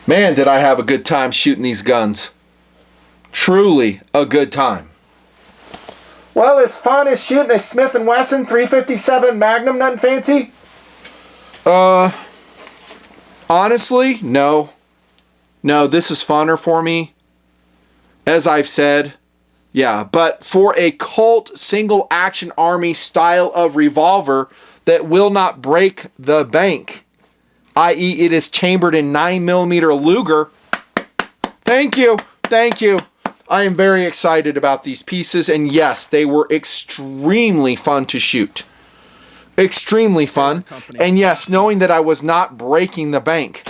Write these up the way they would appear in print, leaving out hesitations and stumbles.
Man, did I have a good time shooting these guns. Truly a good time. Well, as fun as shooting a Smith & Wesson 357 Magnum, nothing fancy? Honestly, no. No, this is funner for me. As I've said, yeah. But for a Colt Single Action Army style of revolver that will not break the bank, i.e. it is chambered in 9mm Luger. Thank you. Thank you. I am very excited about these pieces. And yes, they were extremely fun to shoot. Extremely fun. And yes, knowing that I was not breaking the bank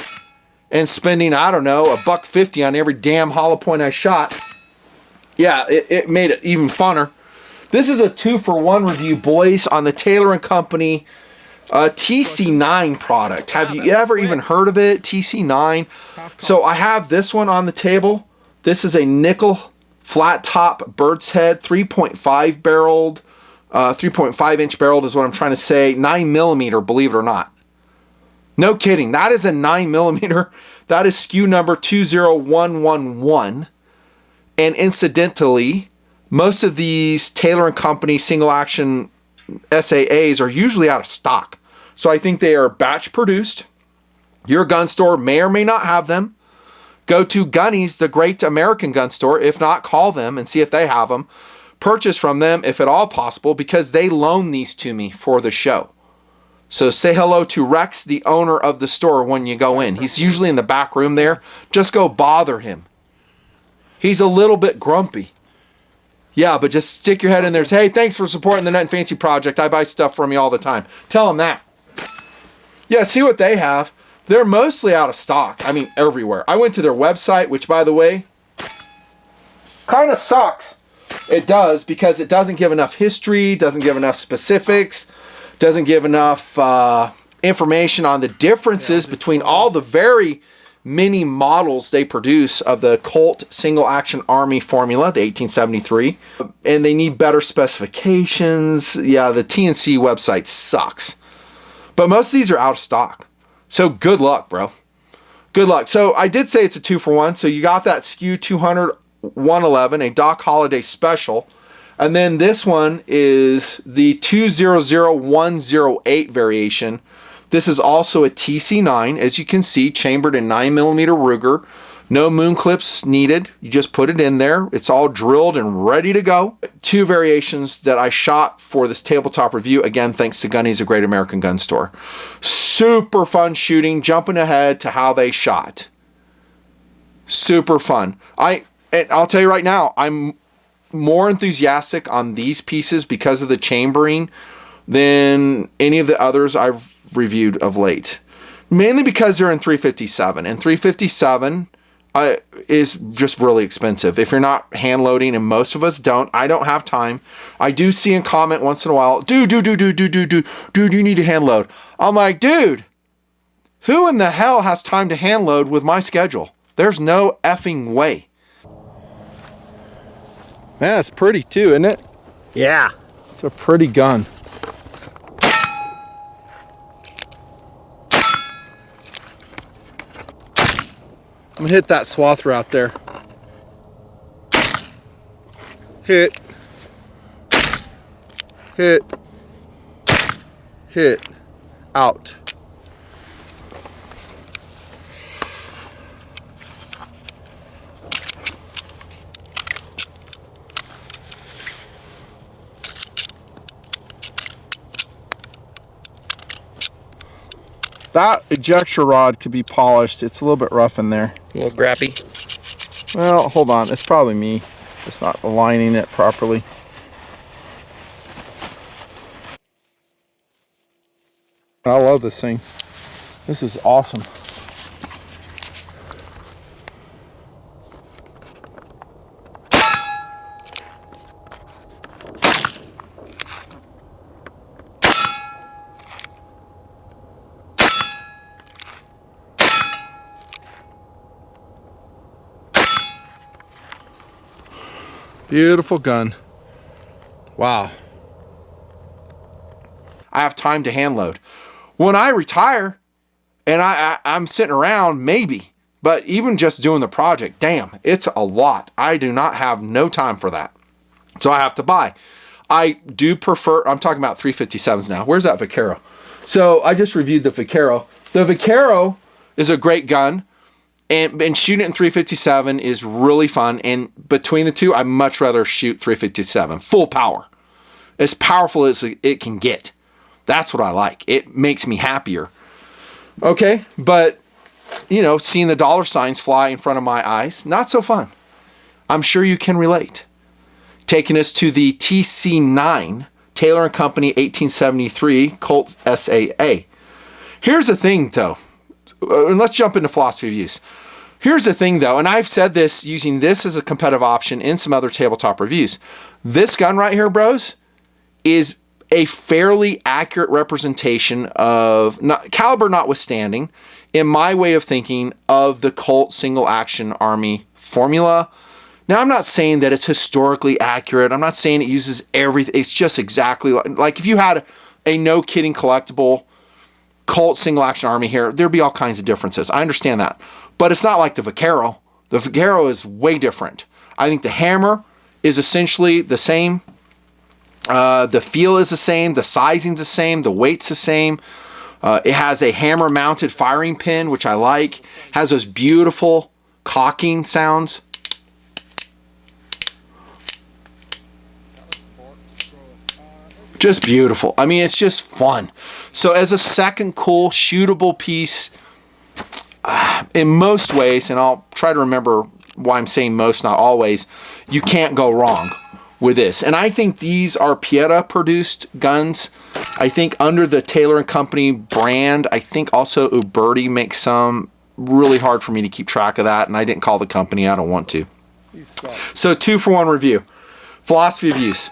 and spending, I don't know, $150 on every damn hollow point I shot. Yeah, it made it even funner. This is a 2-for-1 review, boys, on the Taylor & Company TC9 product. Have you ever even heard of it? TC9. So I have this one on the table. This is a nickel flat top bird's head, 3.5 barreled, 3.5 inch barreled is what I'm trying to say. 9mm, believe it or not. No kidding. That is a 9mm. That is SKU number 20111. And incidentally, most of these Taylor & Company single action SAAs are usually out of stock. So I think they are batch produced. Your gun store may or may not have them. Go to Gunny's, the great American gun store. If not, call them and see if they have them. Purchase from them if at all possible, because they loan these to me for the show. So say hello to Rex, the owner of the store, when you go in. He's usually in the back room there. Just go bother him. He's a little bit grumpy. Yeah, but just stick your head in there and say, hey, thanks for supporting the Net and Fancy Project. I buy stuff from you all the time. Tell him that. Yeah, see what they have. They're mostly out of stock. I mean, everywhere. I went to their website, which, by the way, kind of sucks. It does, because it doesn't give enough history, doesn't give enough specifics, doesn't give enough information on the differences between all the very many models they produce of the Colt Single Action Army formula, the 1873. And they need better specifications. Yeah, the TNC website sucks. But most of these are out of stock. So good luck, bro. Good luck. So I did say it's a 2-for-1. So you got that SKU 200-111, a Doc Holiday special. And then this one is the 200-108 variation. This is also a TC9, as you can see, chambered in 9mm Ruger. No moon clips needed. You just put it in there. It's all drilled and ready to go. 2 variations that I shot for this tabletop review. Again, thanks to Gunny's, a great American gun store. Super fun shooting, jumping ahead to how they shot. Super fun. I'll tell you right now, I'm more enthusiastic on these pieces because of the chambering than any of the others I've reviewed of late. Mainly because they're in 357, and 357 is just really expensive. If you're not hand loading, and most of us don't, I don't have time. I do see in comment once in a while, dude, you need to hand load. I'm like, dude, who in the hell has time to hand load with my schedule? There's no effing way. Man, it's pretty too, isn't it? Yeah. It's a pretty gun. I'm gonna hit that swath route there. Hit. Hit. Hit. Out. That ejection rod could be polished. It's a little bit rough in there. A little grappy. Well, hold on. It's probably me. Just not aligning it properly. I love this thing. This is awesome. Beautiful gun. Wow. I have time to hand load. When I retire and I'm sitting around, maybe. But even just doing the project, damn, it's a lot. I do not have no time for that. So I have to buy. I do prefer, I'm talking about 357s now. Where's that Vaquero? So I just reviewed the Vaquero. The Vaquero is a great gun, and shooting it in 357 is really fun. And between the two, I'd much rather shoot 357, full power. As powerful as it can get. That's what I like. It makes me happier. Okay, but, you know, seeing the dollar signs fly in front of my eyes, not so fun. I'm sure you can relate. Taking us to the TC9, Taylor & Company 1873 Colt SAA. Here's the thing, though. And let's jump into philosophy of use. Here's the thing, though, and I've said this using this as a competitive option in some other tabletop reviews. This gun right here, bros, is a fairly accurate representation of, caliber notwithstanding, in my way of thinking, of the Colt Single Action Army formula. Now, I'm not saying that it's historically accurate. I'm not saying it uses everything. It's just exactly like if you had a no-kidding collectible Colt Single Action Army here, there'd be all kinds of differences. I understand that. But it's not like the Vaquero. The Vaquero is way different. I think the hammer is essentially the same. The feel is the same. The sizing's the same. The weight's the same. It has a hammer-mounted firing pin, which I like. Has those beautiful cocking sounds. Just beautiful. I mean, it's just fun. So as a second cool, shootable piece, in most ways, and I'll try to remember why I'm saying most, not always, you can't go wrong with this. And I think these are Pieta-produced guns. I think under the Taylor & Company brand, I think also Uberti makes some. Really hard for me to keep track of that, and I didn't call the company. I don't want to. So 2-for-1 review. Philosophy of use.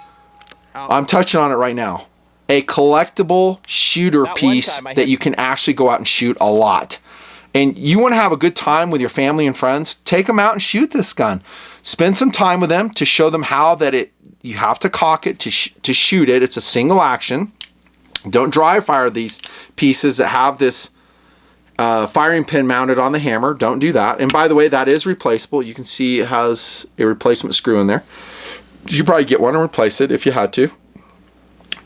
I'm touching on it right now. A collectible shooter piece that you can actually go out and shoot a lot. And you want to have a good time with your family and friends, take them out and shoot this gun. Spend some time with them to show them how that you have to cock it to shoot it. It's a single action. Don't dry fire these pieces that have this firing pin mounted on the hammer. Don't do that. And by the way, that is replaceable. You can see it has a replacement screw in there. You could probably get one and replace it if you had to.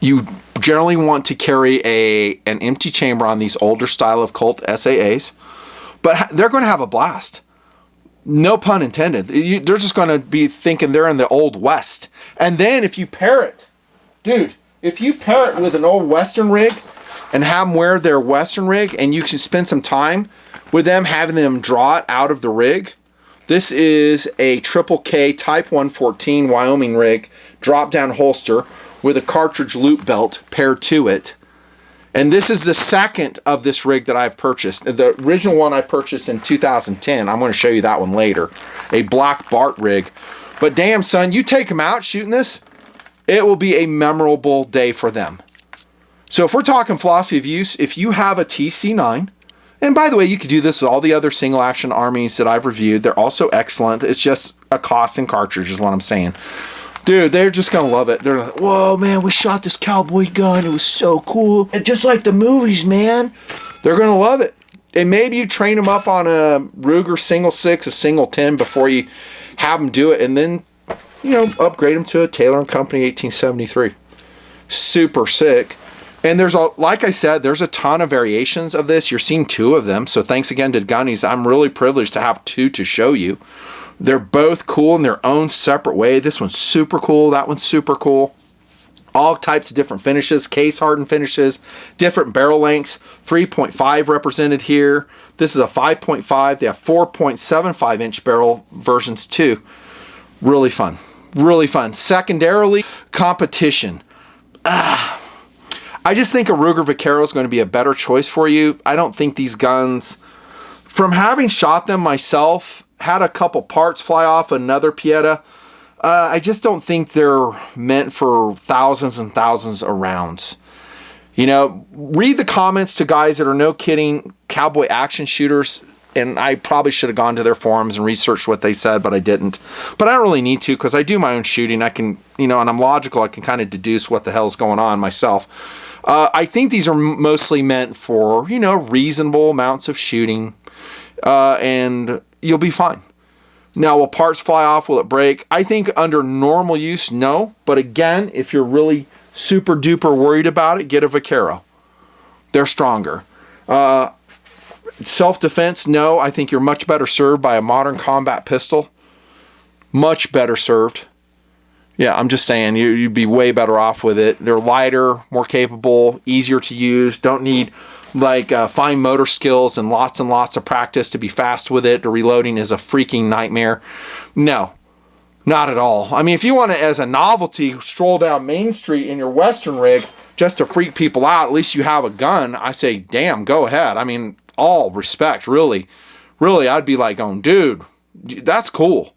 You generally want to carry an empty chamber on these older style of Colt SAAs, but they're going to have a blast. No pun intended. They're just going to be thinking they're in the Old West. And then if you pair it, dude, if you pair it with an old Western rig and have them wear their Western rig and you can spend some time with them, having them draw it out of the rig. This is a Triple K Type 114 Wyoming rig, drop-down holster with a cartridge loop belt paired to it. And this is the second of this rig that I've purchased. The original one I purchased in 2010. I'm going to show you that one later. A Black Bart rig. But damn, son, you take them out shooting this, it will be a memorable day for them. So if we're talking philosophy of use, if you have a TC9, and by the way, you could do this with all the other single action armies that I've reviewed. They're also excellent. It's just a cost and cartridge is what I'm saying. Dude, they're just going to love it. They're like, whoa, man, we shot this cowboy gun. It was so cool. And just like the movies, man. They're going to love it. And maybe you train them up on a Ruger single 6, a single 10 before you have them do it. And then, you know, upgrade them to a Taylor & Company 1873. Super sick. And there's like I said, there's a ton of variations of this. You're seeing 2 of them. So thanks again to Gunnies. I'm really privileged to have 2 to show you. They're both cool in their own separate way. This one's super cool. That one's super cool. All types of different finishes, case hardened finishes, different barrel lengths. 3.5 represented here. This is a 5.5. They have 4.75 inch barrel versions too. Really fun. Really fun. Secondarily, competition. I just think a Ruger Vaquero is going to be a better choice for you. I don't think these guns, from having shot them myself, had a couple parts fly off another Pieta, I just don't think they're meant for thousands and thousands of rounds. You know, read the comments to guys that are no kidding cowboy action shooters, and I probably should have gone to their forums and researched what they said, but I didn't. But I don't really need to because I do my own shooting. I can, you know, and I'm logical. I can kind of deduce what the hell's going on myself. I think these are mostly meant for, you know, reasonable amounts of shooting. and you'll be fine. Now, will parts fly off? Will it break? I think under normal use, no. But again, if you're really super duper worried about it, get a Vaquero. They're stronger. Self-defense, no. I think you're much better served by a modern combat pistol. Much better served. Yeah, I'm just saying, you'd be way better off with it. They're lighter, more capable, easier to use. Don't need like fine motor skills and lots of practice to be fast with it. The reloading is a freaking nightmare. No, not at all. I mean, if you want to, as a novelty, stroll down Main Street in your Western rig just to freak people out, at least you have a gun. I say, damn, go ahead. I mean, all respect, really. I'd be like, oh, dude, that's cool.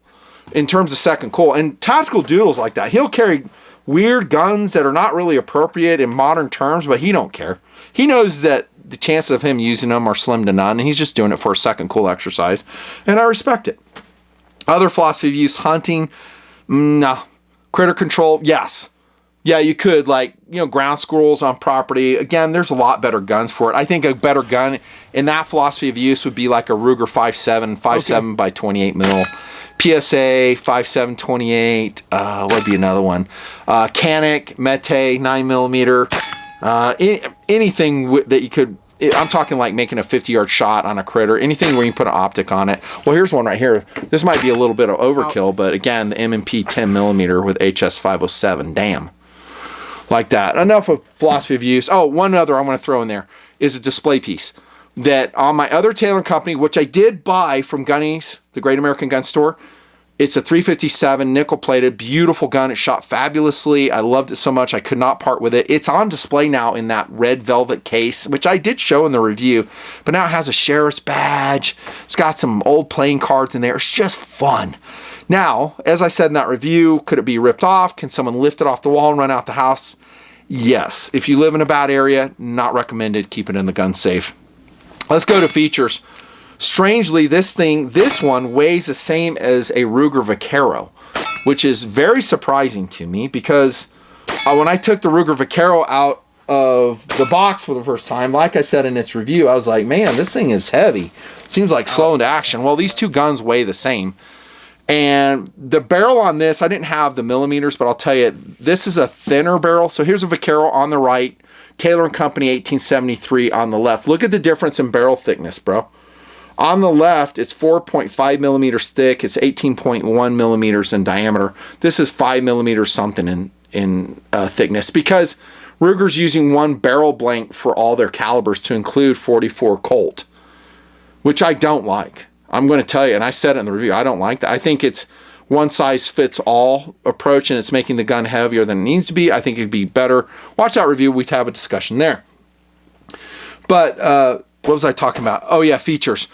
In terms of second cool. And tactical doodles like that, he'll carry weird guns that are not really appropriate in modern terms, but he don't care. He knows that the chances of him using them are slim to none, and he's just doing it for a second cool exercise, and I respect it. Other philosophy of use, hunting, no. Critter control, yes. Yeah, you could, like, ground squirrels on property. Again, there's a lot better guns for it. I think a better gun in that philosophy of use would be like a Ruger 5.7 by 28 mil. PSA 5.7/28. What would be another one? Canic, Mete 9mm. Anything that you could. I'm talking like making a 50-yard shot on a critter. Anything where you can put an optic on it. Well, here's one right here. This might be a little bit of overkill, but again, the M&P 10mm with HS 507. Damn. Like that. Enough of philosophy of use. Oh, one other I want to throw in there is a display piece that on my other Taylor & Company, which I did buy from Gunny's, the Great American Gun Store. It's a 357 nickel-plated, beautiful gun. It shot fabulously. I loved it so much I could not part with it. It's on display now in that red velvet case, which I did show in the review, but now it has a sheriff's badge. It's got some old playing cards in there. It's just fun. Now, as I said in that review, could it be ripped off? Can someone lift it off the wall and run out the house? Yes. If you live in a bad area, not recommended. Keep it in the gun safe. Let's go to features. Strangely, this one weighs the same as a Ruger Vaquero, which is very surprising to me because when I took the Ruger Vaquero out of the box for the first time, like I said in its review, I was like, man, this thing is heavy. Seems like slow into action. Well, these two guns weigh the same. And the barrel on this, I didn't have the millimeters, but I'll tell you, this is a thinner barrel. So here's a Vaquero on the right, Taylor & Company 1873 on the left. Look at the difference in barrel thickness, bro. On the left, it's 4.5 millimeters thick. It's 18.1 millimeters in diameter. This is 5 millimeters something in thickness because Ruger's using one barrel blank for all their calibers to include 44 Colt, which I don't like. I'm going to tell you, and I said it in the review, I don't like that. I think it's one size fits all approach, and it's making the gun heavier than it needs to be. I think it'd be better. Watch that review. We'd have a discussion there. But what was I talking about? Oh, yeah, features.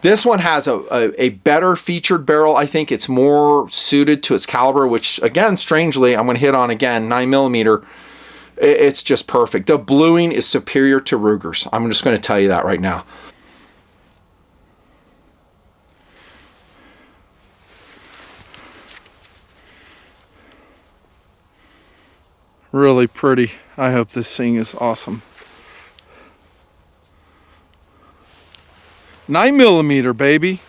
This one has a better featured barrel. I think it's more suited to its caliber, which, again, strangely, I'm going to hit on again, 9mm. It's just perfect. The bluing is superior to Ruger's. I'm just going to tell you that right now. Really pretty. I hope this thing is awesome. 9mm, baby.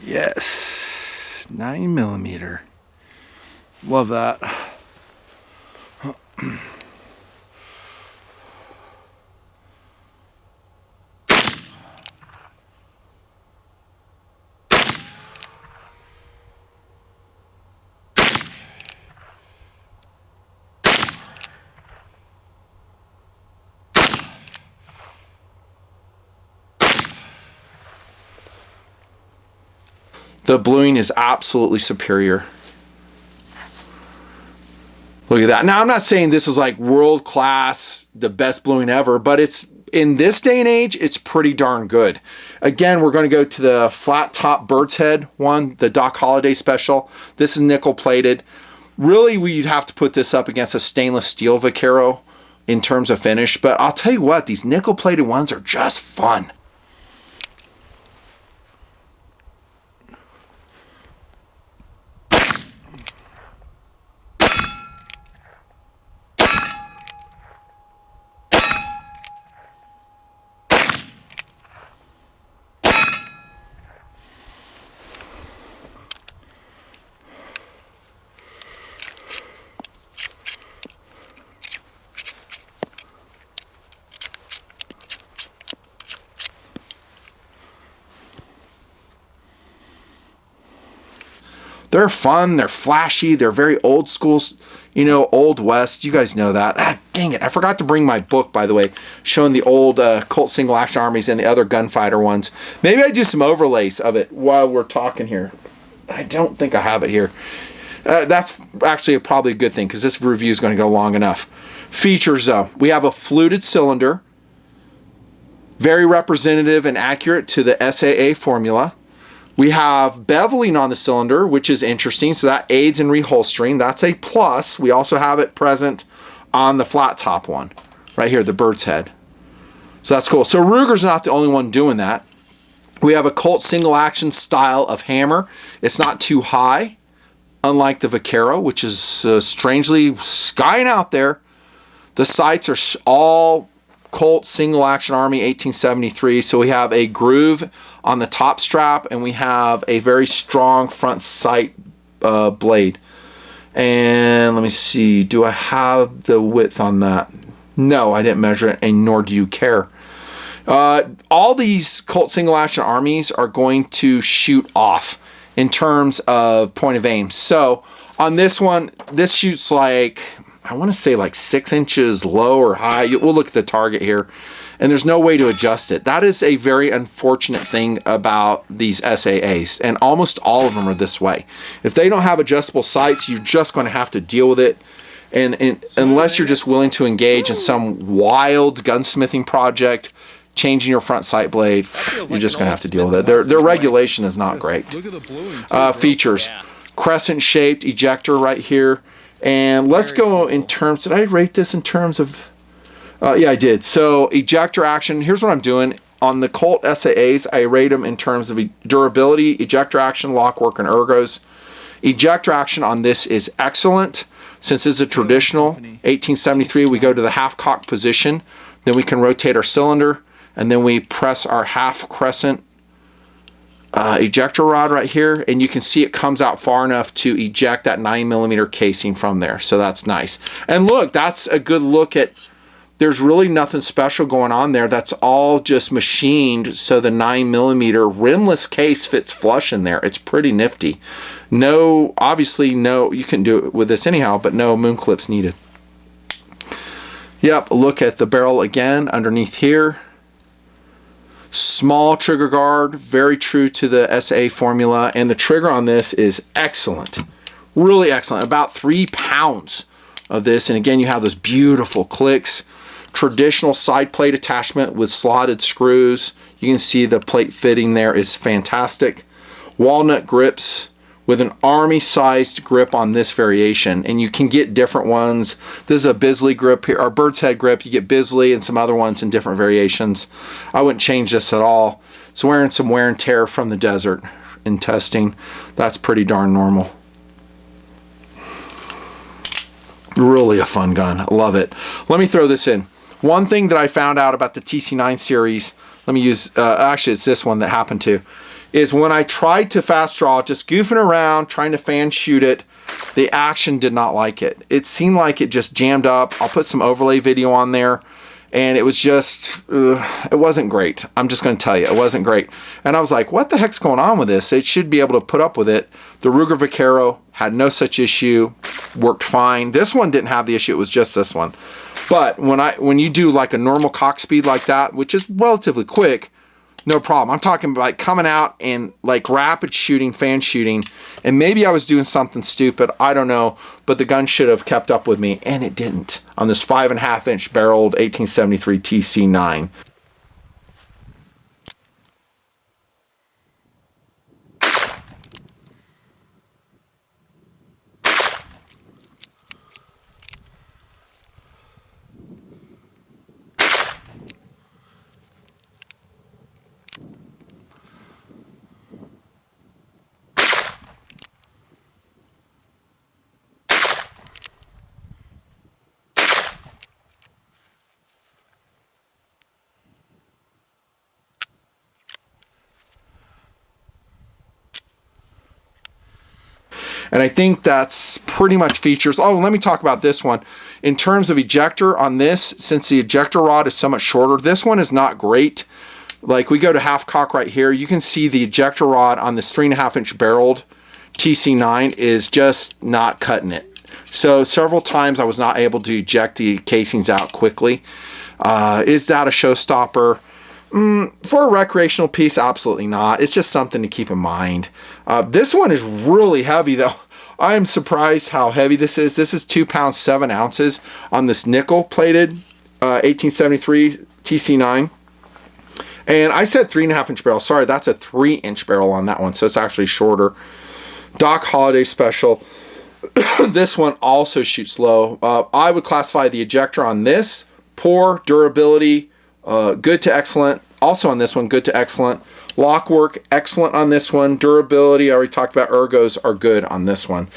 Yes. 9mm. Love that. The bluing is absolutely superior. Look at that. Now, I'm not saying this is like world class, the best bluing ever, but it's in this day and age, it's pretty darn good. Again, we're going to go to the flat top bird's head one, the Doc Holliday special. This is nickel plated. Really, we'd have to put this up against a stainless steel Vaquero in terms of finish, but I'll tell you what, these nickel plated ones are just fun. They're fun, they're flashy, they're very old school, you know, Old West. You guys know that. Ah, dang it. I forgot to bring my book, by the way, showing the old Colt Single Action Armies and the other gunfighter ones. Maybe I do some overlays of it while we're talking here. I don't think I have it here. That's actually probably a good thing because this review is going to go long enough. Features, though. We have a fluted cylinder. Very representative and accurate to the SAA formula. We have beveling on the cylinder, which is interesting, so that aids in reholstering. That's a plus. We also have it present on the flat top one, right here, the bird's head. So that's cool. So Ruger's not the only one doing that. We have a Colt single action style of hammer. It's not too high, unlike the Vaquero, which is strangely skying out there. The sights are all Colt Single Action Army 1873. So we have a groove on the top strap, and we have a very strong front sight blade. And let me see, do I have the width on that? No, I didn't measure it, and nor do you care. All these Colt Single Action Armies are going to shoot off in terms of point of aim. So on this one, this shoots like, I want to say like 6 inches low or high. We'll look at the target here, and there's no way to adjust it. That is a very unfortunate thing about these SAAs, and almost all of them are this way. If they don't have adjustable sights, you're just going to have to deal with it. And unless you're just willing to engage in some wild gunsmithing project, changing your front sight blade, you're just going to have to deal with it. Their regulation is not great. Features, crescent-shaped ejector right here. And let's go in terms, did I rate this in terms of, yeah, I did. So ejector action, here's what I'm doing. On the Colt SAAs, I rate them in terms of durability, ejector action, lock work, and ergos. Ejector action on this is excellent. Since it's a traditional 1873, we go to the half cock position, then we can rotate our cylinder, and then we press our half crescent ejector rod right here, and you can see it comes out far enough to eject that 9mm casing from there. So that's nice. And look, that's a good look at, there's really nothing special going on there. That's all just machined so the 9mm rimless case fits flush in there. It's pretty nifty. No, obviously no, you can do it with this anyhow, but no moon clips needed. Yep, look at the barrel again underneath here. Small trigger guard, very true to the SAA formula, and the trigger on this is excellent, really excellent. About 3 pounds of this, and again, you have those beautiful clicks. Traditional side plate attachment with slotted screws. You can see the plate fitting there is fantastic. Walnut grips with an Army-sized grip on this variation, and you can get different ones. This is a Bisley grip here, or bird's head grip. You get Bisley and some other ones in different variations. I wouldn't change this at all. It's wearing some wear and tear from the desert in testing. That's pretty darn normal. Really a fun gun. I love it. Let me throw this in. One thing that I found out about the TC9 series, let me use, actually it's this one that happened to, is when I tried to fast draw, just goofing around, trying to fan shoot it, the action did not like it. It seemed like it just jammed up. I'll put some overlay video on there, and it was just, it wasn't great. I'm just going to tell you, it wasn't great. And I was like, what the heck's going on with this? It should be able to put up with it. The Ruger Vaquero had no such issue, worked fine. This one didn't have the issue, it was just this one. But when you do like a normal cock speed like that, which is relatively quick, no problem. I'm talking like coming out and like rapid shooting, fan shooting, and maybe I was doing something stupid, I don't know, but the gun should have kept up with me, and it didn't on this 5.5-inch barreled 1873 TC9. And I think that's pretty much features. Oh, let me talk about this one. In terms of ejector on this, since the ejector rod is so much shorter, this one is not great. Like we go to half cock right here, you can see the ejector rod on this 3.5-inch barreled TC9 is just not cutting it. So several times I was not able to eject the casings out quickly. Is that a showstopper? For a recreational piece, absolutely not. It's just something to keep in mind. This one is really heavy though. I am surprised how heavy this is. This is 2 pounds 7 ounces on this nickel plated 1873 TC9. And I said 3.5 inch barrel. Sorry, that's a 3-inch barrel on that one. So it's actually shorter. Doc Holiday Special. This one also shoots low. I would classify the ejector on this poor, durability, good to excellent. Also on this one, good to excellent. Lock work, excellent on this one. Durability, I already talked about. Ergos are good on this one.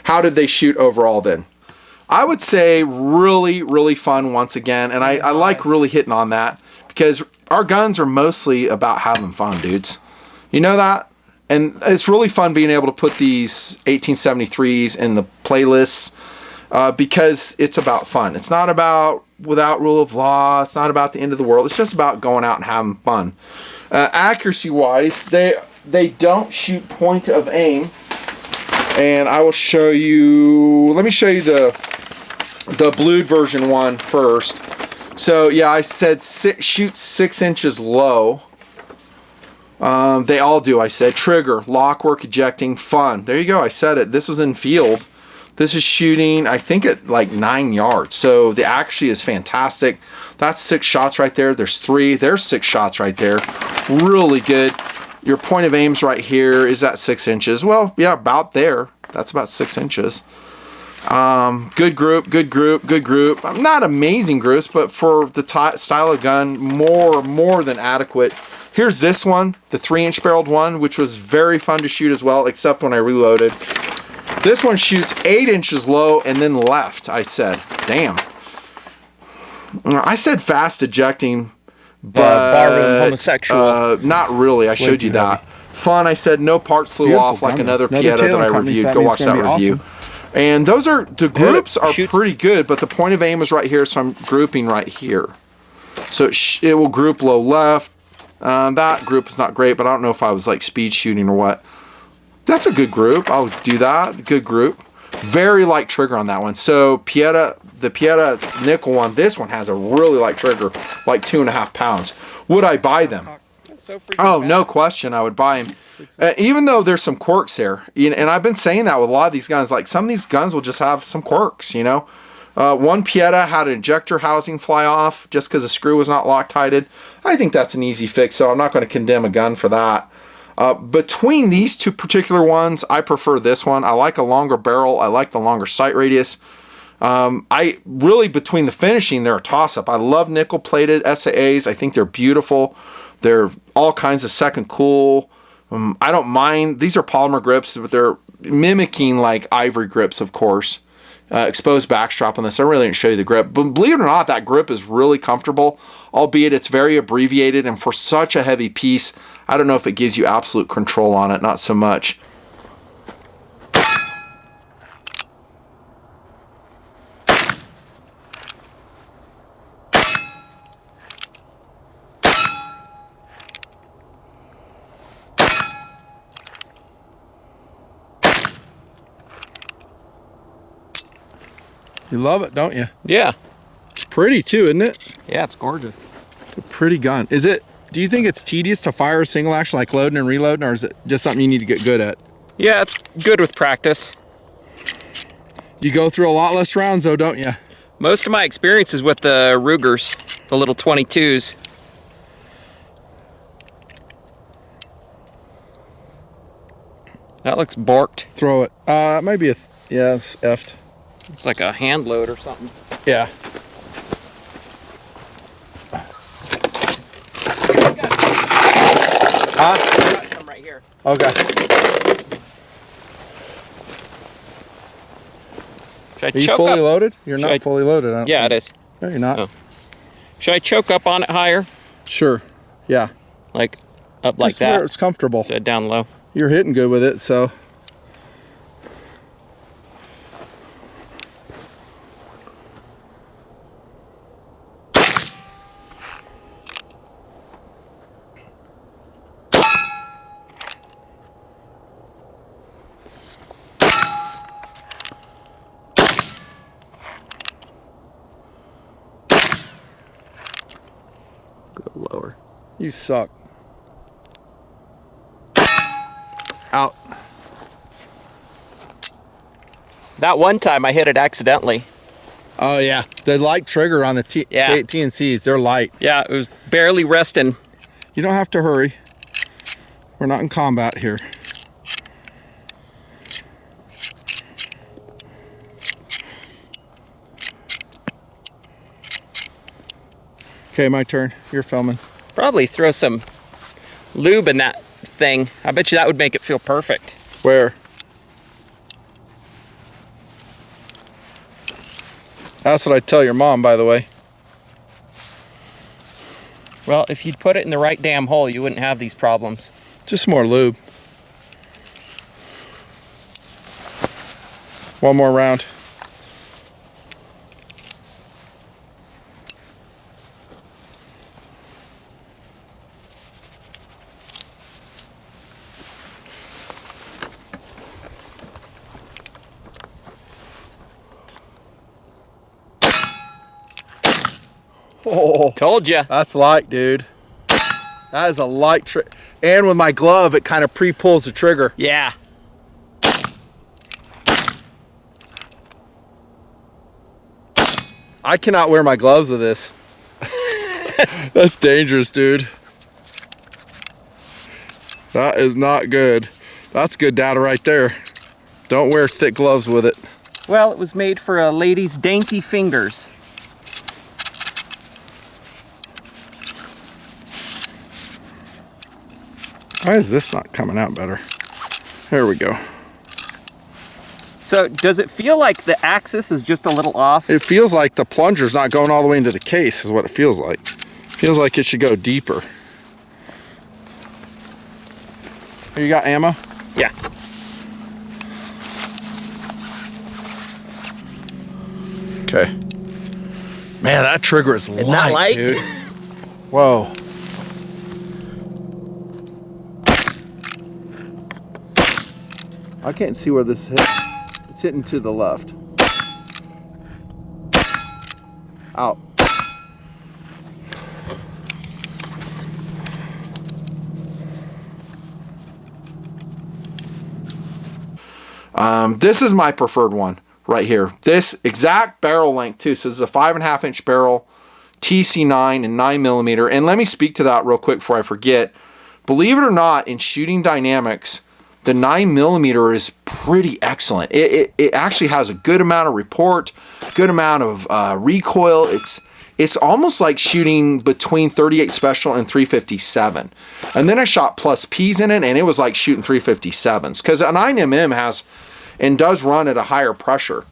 How did they shoot overall then? I would say really, really fun once again. And I like really hitting on that because our guns are mostly about having fun, dudes. You know that? And it's really fun being able to put these 1873s in the playlists because it's about fun. It's not about without rule of law. It's not about the end of the world. It's just about going out and having fun. Accuracy-wise, they don't shoot point of aim. And I will show you, let me show you the blued version one first. So yeah, I said shoot 6 inches low. They all do, I said. Trigger, lock work, ejecting, fun. There you go, I said it. This was in field. This is shooting, I think at like 9 yards. So the accuracy is fantastic. That's 6 shots right there. There's 3, there's 6 shots right there. Really good. Your point of aim's right here. Is that 6 inches? Well, yeah, about there. That's about 6 inches. Good group, good group, good group. Not amazing groups, but for the style of gun, more than adequate. Here's this one, the 3-inch barreled one, which was very fun to shoot as well, except when I reloaded. This one shoots 8 inches low and then left, I said. Damn. I said fast ejecting. But barroom homosexual. Not really. I showed you that. Fun. I said no parts flew off like another Pieta that I reviewed. Go watch that review. Awesome. And those are the groups are pretty good, but the point of aim is right here, so I'm grouping right here. So it will group low left. That group is not great, but I don't know if I was like speed shooting or what. That's a good group. I'll do that. Good group. Very light trigger on that one. So Pieta, the Pieta nickel one, this one has a really light trigger, like 2.5 pounds. Would I buy them? Oh, no question, I would buy them. Even though there's some quirks there, and I've been saying that with a lot of these guns. Like some of these guns will just have some quirks, you know. One Pieta had an ejector housing fly off just because the screw was not Loctited. I think that's an easy fix, so I'm not going to condemn a gun for that. Between these two particular ones, I prefer this one. I like a longer barrel. I like the longer sight radius. I really, between the finishing, they're a toss-up. I love nickel-plated SAAs. I think they're beautiful. They're all kinds of second cool. I don't mind. These are polymer grips, but they're mimicking like ivory grips, of course. Exposed backstrap on this. I really didn't show you the grip. But believe it or not, that grip is really comfortable, albeit it's very abbreviated. And for such a heavy piece, I don't know if it gives you absolute control on it. Not so much. You love it, don't you? Yeah. It's pretty too, isn't it? Yeah, it's gorgeous. It's a pretty gun. Is it? Do you think it's tedious to fire a single action, like loading and reloading, or is it just something you need to get good at? Yeah, it's good with practice. You go through a lot less rounds though, don't you? Most of my experience is with the Rugers, the little 22s. That looks borked. Throw it. It might be yeah, it's effed. It's like a hand load or something. Yeah. I got some right here. Okay. Should I Are you choke fully up? loaded? You're not fully loaded, I don't Yeah, think. it is. No, you're not. Oh. Should I choke up on it higher? Sure. Yeah. Like up like Just where that? it's comfortable. Down low. You're hitting good with it, so. Go lower. You suck. Out. That one time I hit it accidentally. Oh yeah, the light trigger on the TNCs, they're light. Yeah, it was barely resting. You don't have to hurry. We're not in combat here. Okay, my turn. You're filming. Probably throw some lube in that thing. I bet you that would make it feel perfect. Where? That's what I tell your mom, by the way. Well, if you'd put it in the right damn hole, you wouldn't have these problems. Just more lube. One more round. Oh, Told you. that's light, dude. That is a light trick. And with my glove, it kind of pre-pulls the trigger. Yeah. I cannot wear my gloves with this. That's dangerous, dude. That is not good. That's good data right there. Don't wear thick gloves with it. Well, it was made for a lady's dainty fingers. Why is this not coming out better? There we go. So, does it feel like the axis is just a little off? It feels like the plunger's not going all the way into the case is what it feels like. Feels like it should go deeper. Here, you got ammo? Yeah. Okay. Man, that trigger is Isn't that light? dude. Whoa. I can't see where this hit. It's hitting to the left. Out. This is my preferred one right here. This exact barrel length too. So this is a 5.5 inch barrel, TC9 and 9mm. And let me speak to that real quick before I forget. Believe it or not, in shooting dynamics, the 9mm is pretty excellent. It actually has a good amount of report, good amount of recoil. It's almost like shooting between 38 Special and 357. And then I shot plus P's in it, and it was like shooting 357s. Because a 9mm has and does run at a higher pressure.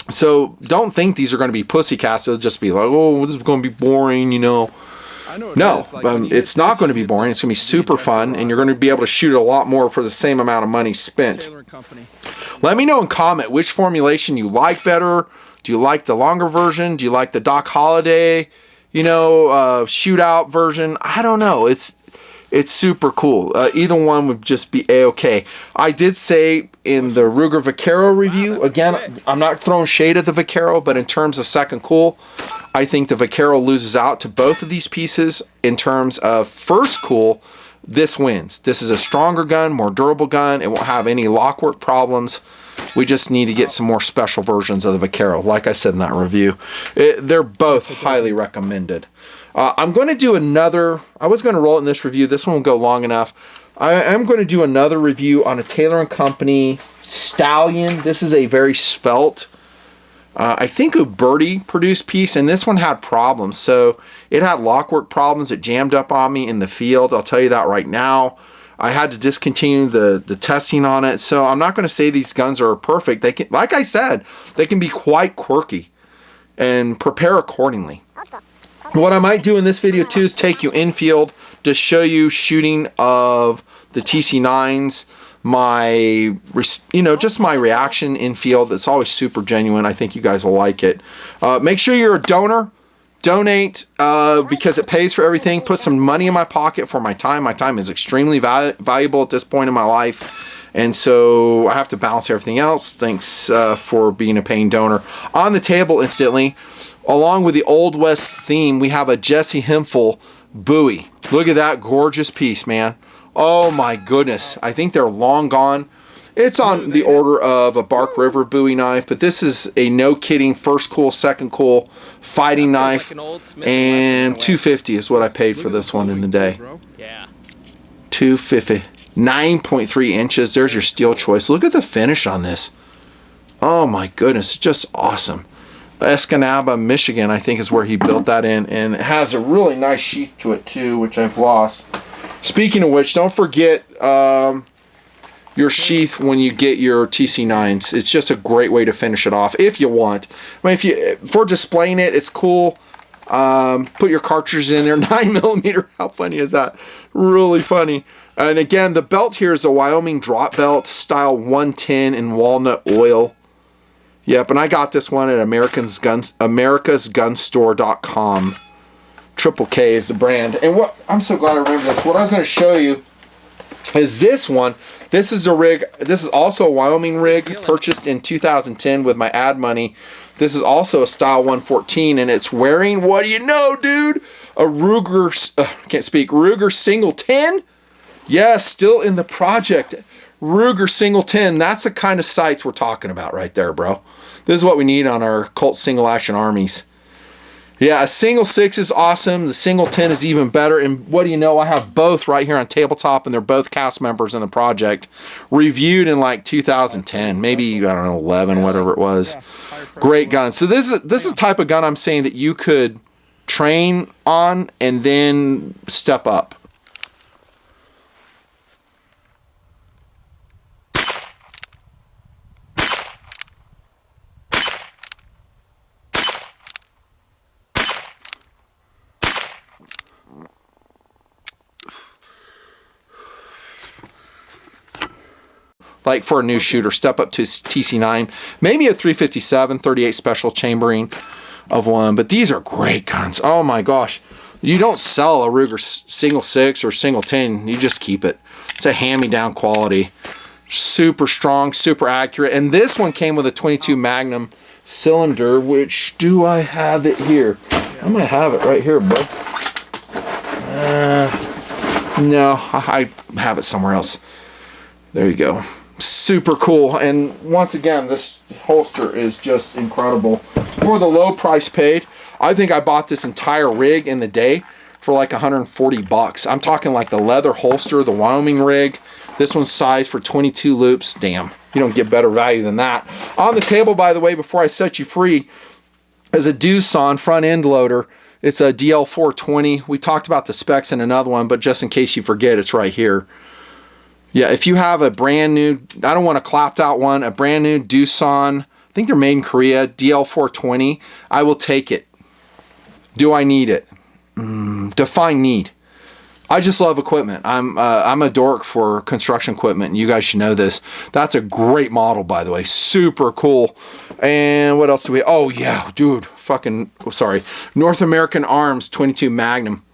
So don't think these are going to be pussycats. It'll just be like, oh, this is going to be boring, you know. No, it's not going to be boring. It's going to be super fun, and you're going to be able to shoot a lot more for the same amount of money spent. Let me know in comment which formulation you like better. Do you like the longer version? Do you like the Doc Holliday, you know, shootout version? I don't know. It's super cool. Either one would just be a-okay. I did say in the Ruger Vaquero review, again, I'm not throwing shade at the Vaquero, but in terms of second cool, I think the Vaquero loses out to both of these pieces in terms of first cool. This wins. This is a stronger gun, more durable gun. It won't have any lockwork problems. We just need to get some more special versions of the Vaquero, like I said in that review. They're both highly recommended. I'm going to do another, I was going to roll it in this review. This one will go long enough. I am going to do another review on a Taylor & Company Stallion. This is a very svelte, I think a Birdie produced piece, and this one had problems. So it had lockwork problems. It jammed up on me in the field. I'll tell you that right now. I had to discontinue the testing on it. So I'm not going to say these guns are perfect. They can, like I said, they can be quite quirky, and prepare accordingly. What I might do in this video too is take you infield to show you shooting of the TC9s, just my reaction infield. It's always super genuine. I think you guys will like it. Make sure you're a donor. Donate because it pays for everything. Put some money in my pocket for my time. My time is extremely valuable at this point in my life. And so I have to balance everything else. Thanks for being a paying donor. On the table instantly, along with the Old West theme, we have a Jesse Hemphill Bowie. Look at that gorgeous piece, man. Oh my goodness. I think they're long gone. It's on the order of a Bark River Bowie knife, but this is a no kidding first cool, second cool fighting knife. And $250 is what I paid for this one in the day. Yeah. $250. 9.3 inches. There's your steel choice. Look at the finish on this. Oh my goodness. Just awesome. Escanaba, Michigan, I think is where he built that in, and it has a really nice sheath to it too, which I've lost. Speaking of which, don't forget your sheath when you get your TC9s. It's just a great way to finish it off if you want. I mean, for displaying it, it's cool. Put your cartridges in there. 9mm. How funny is that? Really funny. And again, the belt here is a Wyoming drop belt, style 110 in walnut oil. Yep, and I got this one at americasgunstore.com. Triple K is the brand. And what I'm so glad I remember this. What I was going to show you is this one. This is a rig. This is also a Wyoming rig purchased in 2010 with my ad money. This is also a style 114, and it's wearing, what do you know, dude? A Ruger, Ruger Single 10? Yes, still in the project. Ruger Single 10. That's the kind of sights we're talking about right there, bro. This is what we need on our Colt Single Action Armies. Yeah, a single 6 is awesome. The single 10 is even better. And what do you know? I have both right here on tabletop, and they're both cast members in the project. Reviewed in like 2010, maybe, I don't know, 11, whatever it was. Great gun. So this is the type of gun I'm saying that you could train on and then step up. Like for a new shooter, step up to TC9, maybe a 357, 38 special chambering of one, but these are great guns. Oh my gosh. You don't sell a Ruger Single 6 or Single 10, you just keep it. It's a hand-me-down quality. Super strong, super accurate, and this one came with a 22 Magnum cylinder, which, do I have it here? I might have it right here, bud. No, I have it somewhere else. There you go. Super cool. And once again, this holster is just incredible. For the low price paid, I think I bought this entire rig in the day for like 140 bucks. I'm talking like the leather holster, the Wyoming rig. This one's sized for 22 loops. Damn, you don't get better value than that. On the table, by the way, before I set you free, is a Doosan front end loader. It's a DL420. We talked about the specs in another one, but just in case you forget, it's right here. Yeah, if you have a brand new, I don't want a clapped out one, a brand new Doosan, I think they're made in Korea, DL420, I will take it. Do I need it? Define need. I just love equipment. I'm a dork for construction equipment, and you guys should know this. That's a great model, by the way. Super cool. And what else do we, oh yeah, dude, fucking, sorry. North American Arms 22 Magnum.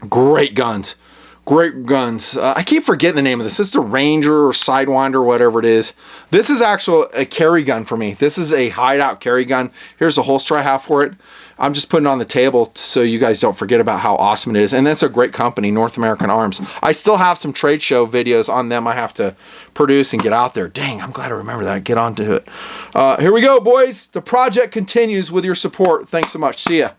Great guns. Great guns. I keep forgetting the name of this. This is the Ranger or Sidewinder or whatever it is. This is actually a carry gun for me. This is a hideout carry gun. Here's the holster I have for it. I'm just putting it on the table so you guys don't forget about how awesome it is. And that's a great company, North American Arms. I still have some trade show videos on them I have to produce and get out there. Dang, I'm glad I remember that. Get on to it. Here we go, boys. The project continues with your support. Thanks so much. See ya.